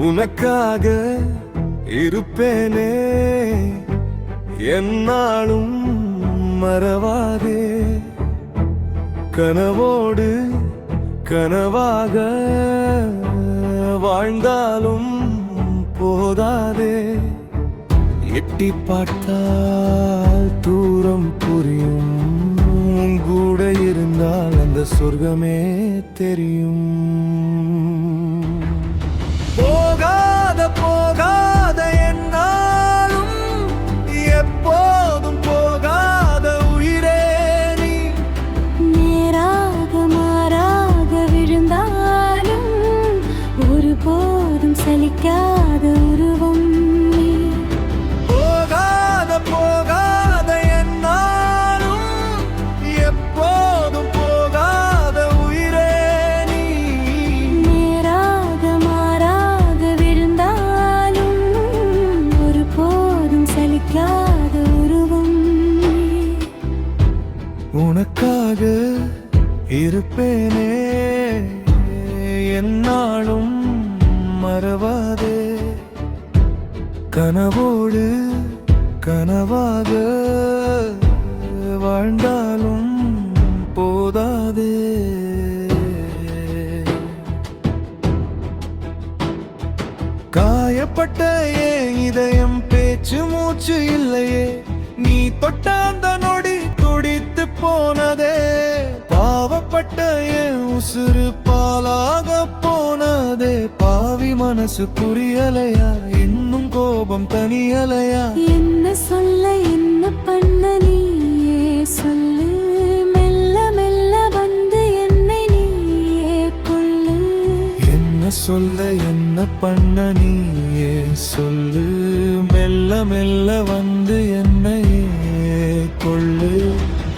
உனக்காக இருப்பேனே என்னாலும் மறவாதே. கனவோடு கனவாக வாழ்ந்தாலும் போதாதே. எட்டி பார்த்தால் தூரம் புரியும், கூட இருந்தால் அந்த சொர்க்கமே தெரியும். போகாத போகாத என்னாலும் எப்போதும் போகாத உயிரே நீ. நேராக மாறாக விழுந்தாலும் ஒருபோதும் சலிக்காத உருவம் நீ. போகாத போகாத என்னாலும் எப்போதும் போகாத உயிரே நீ. நேராக மாறாக விழுந்தாலும் ஒருபோதும் சலிக்காத உருவம் நீ. உனக்காக இருப்பேனே என்னாலும் மறவாதே. கனவோடு கனவாக வாழ்ந்தாலும் போதாதே. காயப்பட்ட ஏன் இதயம் பேச்சு மூச்சு இல்லையே, நீ தொட்ட அந்த நொடி துடித்து போனதே. பாவப்பட்ட ஏன் உசுறு பாலாக போனதே. பாவி மனசு புரியலையா, இன்னும் கோபம் தனியலையா. என்ன சொல்ல என்ன பண்ண நீயே சொல்லு. மெல்ல மெல்ல வந்து என்னை நீயே கொள்ளு. என்ன சொல்ல என்ன பண்ண நீயே சொல்லு. மெல்ல மெல்ல வந்து என்னையே கொள்ளு.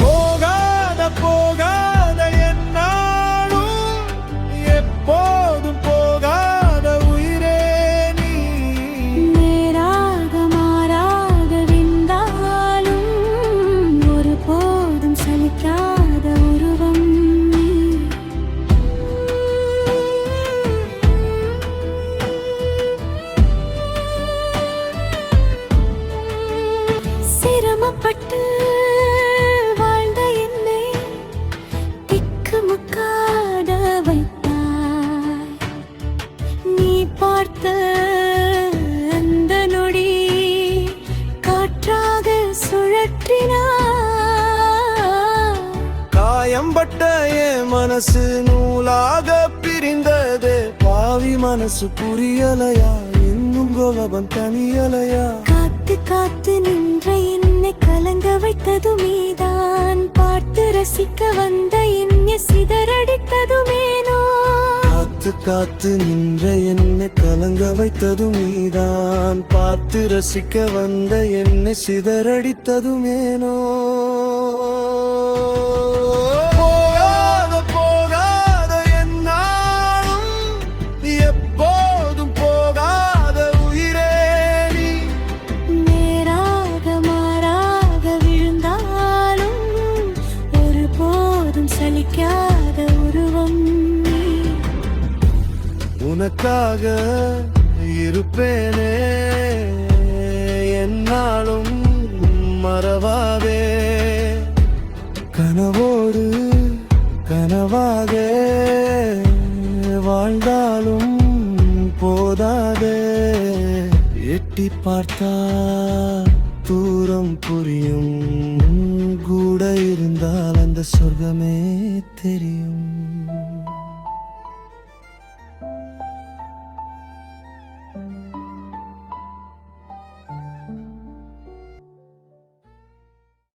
போகாத போகாத என்னாலும் எப்போதும் போகாத உயிரே நீ. நேராக மாறாக விழுந்தாலும் ஒருபோதும் சலிக்காத உருவம் நீ. சிரமப்பட்டு வாழ்ந்த என்னை திக்குமுக்காட வைத்தாய். நீ பார்த்த அந்த நொடி காற்றாக சுழற்றினாய். காயம்பட்ட என் மனசு நூலாக பிரிந்தது. பாவி மனசு புரியலையா, இன்னும் கோபம் தனியலையா. காத்து காத்து நின்ற என்னை கலங்க வைத்தது மீதான். பார்த்து ரசிக்க வந்த என்னை சிதறடித்ததுமேனோ. காத்து காத்து நின்ற என்னை கலங்க வைத்தது நீதான். பார்த்து ரசிக்க வந்த என்னை சிதறடித்ததுமேனோ. போகாத போகாத என்னாலும் எப்போதும் போகாத உயிரே நீ. நேராக மாறாக விழுந்தாலும் ஒருபோதும் சலிக்காத உருவம் நீ. உனக்காக இருப்பேனே என்னாலும் மறவாதே. கனவோடு கனவாக வாழ்ந்தாலும் போதாதே. எட்டி பார்த்தா தூரம் புரியும், கூட இருந்தால் அந்த சொர்க்கமே தெரியும்.